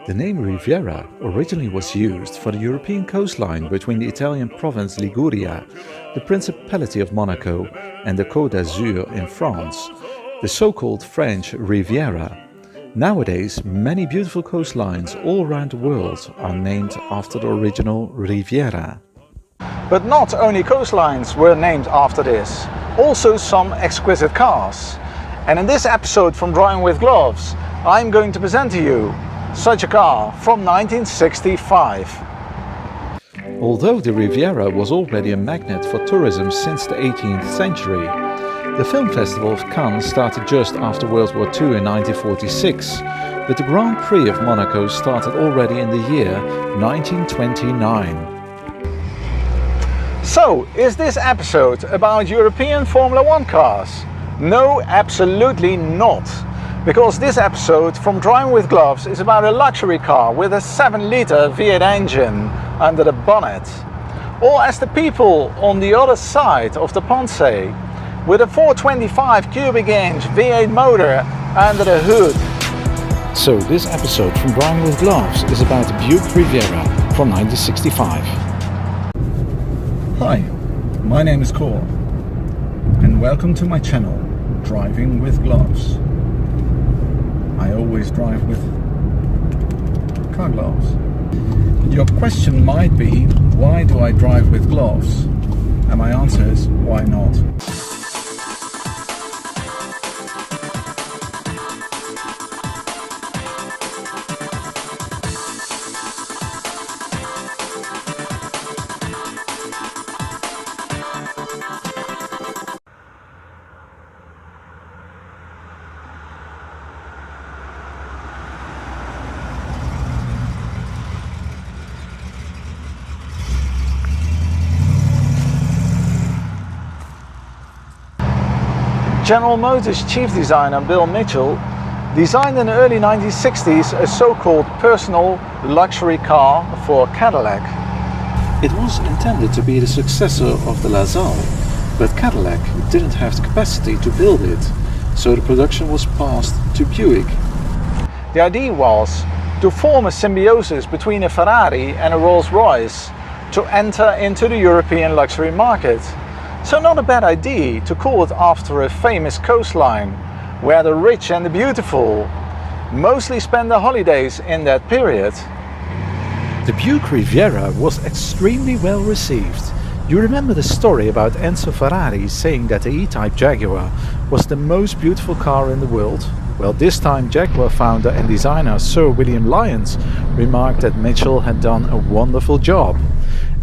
The name Riviera originally was used for the European coastline between the Italian province Liguria, the Principality of Monaco, and the Côte d'Azur in France, the so-called French Riviera. Nowadays, many beautiful coastlines all around the world are named after the original Riviera. But not only coastlines were named after this, also some exquisite cars. And in this episode from Driving with Gloves, I'm going to present to you such a car from 1965. Although the Riviera was already a magnet for tourism since the 18th century, the Film Festival of Cannes started just after World War II in 1946, but the Grand Prix of Monaco started already in the year 1929. So, is this episode about European Formula One cars? No, absolutely not. Because this episode from Driving with Gloves is about a luxury car with a 7-liter V8 engine under the bonnet. Or as the people on the other side of the pond say, with a 425 cubic inch V8 motor under the hood. So this episode from Driving with Gloves is about the Buick Riviera from 1965. Hi, my name is Cor, and welcome to my channel, Driving with Gloves. I always drive with car gloves. Your question might be, why do I drive with gloves? And my answer is, why not? General Motors chief designer Bill Mitchell designed in the early 1960s a so-called personal luxury car for Cadillac. It was intended to be the successor of the LaSalle, but Cadillac didn't have the capacity to build it, so the production was passed to Buick. The idea was to form a symbiosis between a Ferrari and a Rolls-Royce to enter into the European luxury market. So not a bad idea to call it after a famous coastline, where the rich and the beautiful mostly spend their holidays in that period. The Buick Riviera was extremely well received. You remember the story about Enzo Ferrari saying that the E-Type Jaguar was the most beautiful car in the world? Well, this time Jaguar founder and designer Sir William Lyons remarked that Mitchell had done a wonderful job.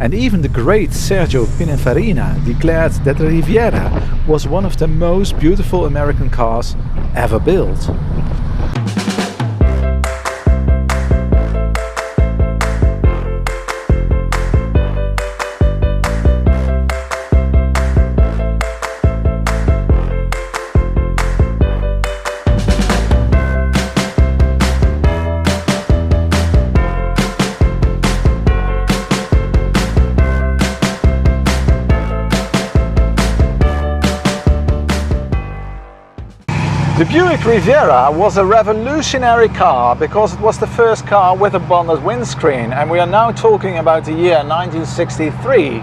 And even the great Sergio Pininfarina declared that the Riviera was one of the most beautiful American cars ever built. The Buick Riviera was a revolutionary car because it was the first car with a bonded windscreen, and we are now talking about the year 1963.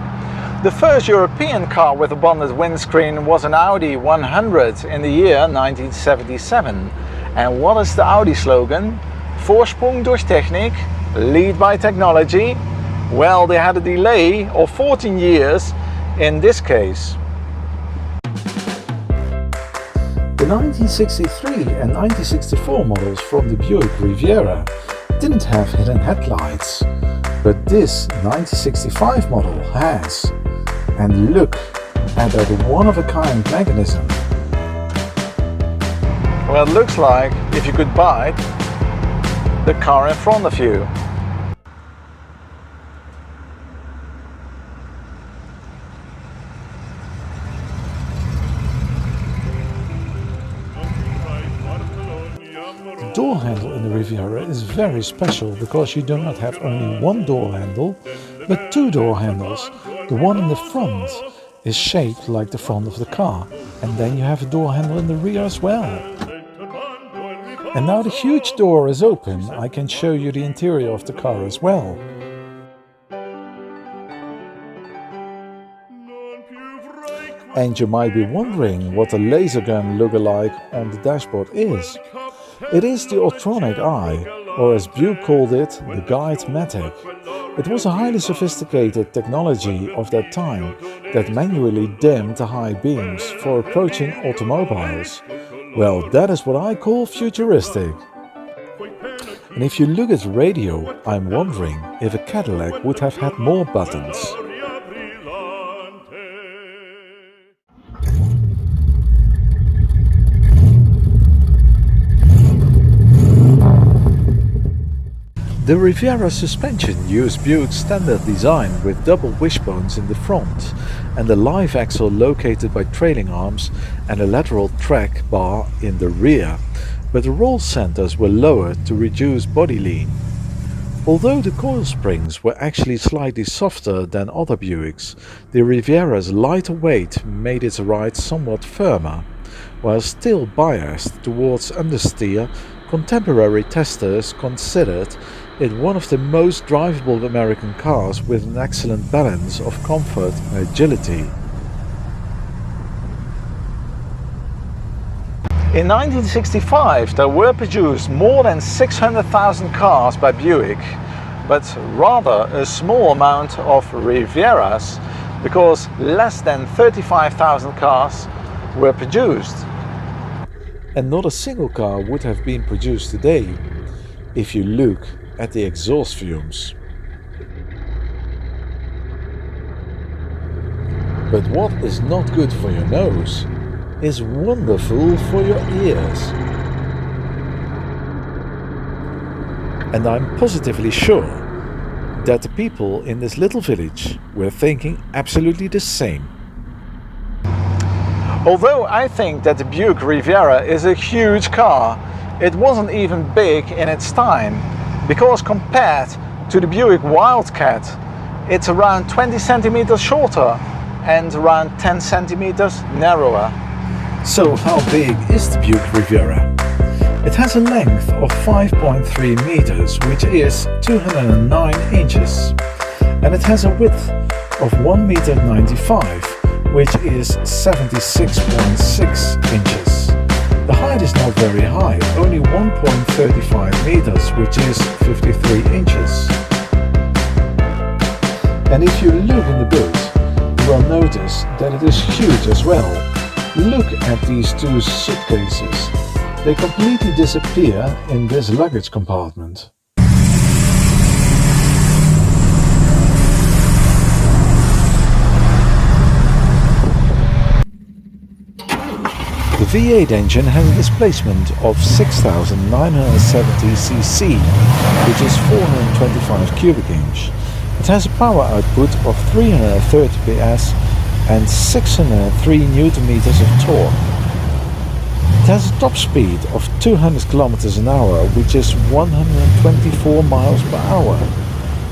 The first European car with a bonded windscreen was an Audi 100 in the year 1977. And what is the Audi slogan? Voorsprong door techniek, lead by technology. Well, they had a delay of 14 years in this case. The 1963 and 1964 models from the Buick Riviera didn't have hidden headlights, but this 1965 model has. And look at that one-of-a-kind mechanism. Well, it looks like if you could bite the car in front of you. The door handle in the Riviera is very special because you do not have only one door handle, but two door handles. The one in the front is shaped like the front of the car, and then you have a door handle in the rear as well. And now the huge door is open, I can show you the interior of the car as well. And you might be wondering what the laser gun lookalike on the dashboard is. It is the Ultronic Eye, or as Buick called it, the Guide Matic. It was a highly sophisticated technology of that time that manually dimmed the high beams for approaching automobiles. Well, that is what I call futuristic. And if you look at the radio, I'm wondering if a Cadillac would have had more buttons. The Riviera suspension used Buick's standard design with double wishbones in the front and a live axle located by trailing arms and a lateral track bar in the rear, but the roll centers were lowered to reduce body lean. Although the coil springs were actually slightly softer than other Buicks, the Riviera's lighter weight made its ride somewhat firmer. While still biased towards understeer, contemporary testers considered it one of the most drivable American cars with an excellent balance of comfort and agility. In 1965 there were produced more than 600,000 cars by Buick, but rather a small amount of Rivieras because less than 35,000 cars were produced. And not a single car would have been produced today if you look at the exhaust fumes. But what is not good for your nose is wonderful for your ears. And I'm positively sure that the people in this little village were thinking absolutely the same. Although I think that the Buick Riviera is a huge car, it wasn't even big in its time, because compared to the Buick Wildcat, it's around 20 centimeters shorter and around 10 centimeters narrower. So how big is the Buick Riviera? It has a length of 5.3 meters, which is 209 inches, and it has a width of 1 meter 95, which is 76.6 inches. The height is not very high, only 1.35 meters, which is 53 inches. And if you look in the boot, you will notice that it is huge as well. Look at these two suitcases. They completely disappear in this luggage compartment. The V8 engine has a displacement of 6,970 cc, which is 425 cubic inch. It has a power output of 330 PS and 603 Newton meters of torque. It has a top speed of 200 kilometers an hour, which is 124 miles per hour.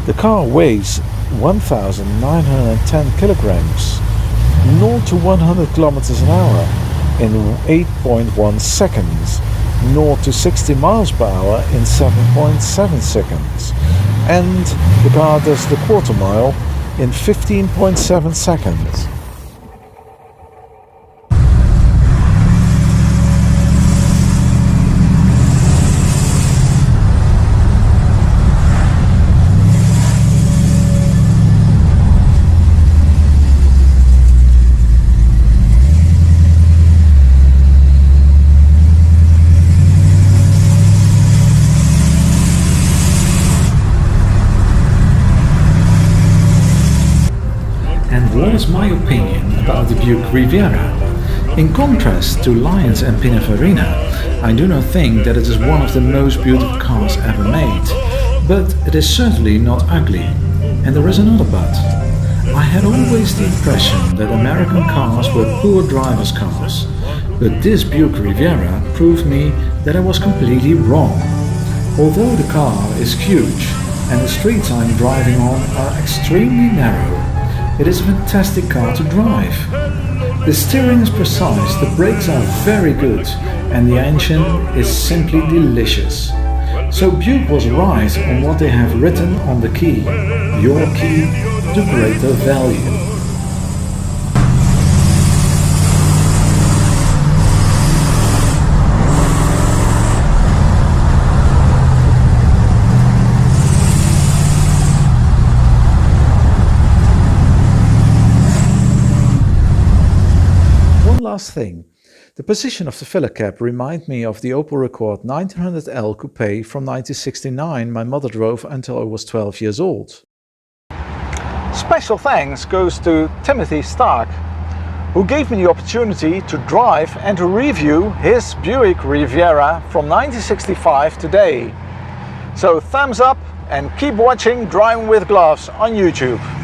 The car weighs 1,910 kilograms, 0 to 100 kilometers an hour in 8.1 seconds, 0 to 60 miles per hour in 7.7 seconds, and the car does the quarter mile in 15.7 seconds. What is my opinion about the Buick Riviera? In contrast to Lions and Pininfarina, I do not think that it is one of the most beautiful cars ever made, but it is certainly not ugly. And there is another but. I had always the impression that American cars were poor drivers' cars, but this Buick Riviera proved me that I was completely wrong. Although the car is huge and the streets I'm driving on are extremely narrow, it is a fantastic car to drive. The steering is precise, the brakes are very good, and the engine is simply delicious. So Buick was right on what they have written on the key. Your key to greater value. One last thing. The position of the filler cap reminds me of the Opel Rekord 1900L Coupe from 1969 my mother drove until I was 12 years old. Special thanks goes to Timothy Stark, who gave me the opportunity to drive and to review his Buick Riviera from 1965 today. So thumbs up and keep watching Driving with Gloves on YouTube.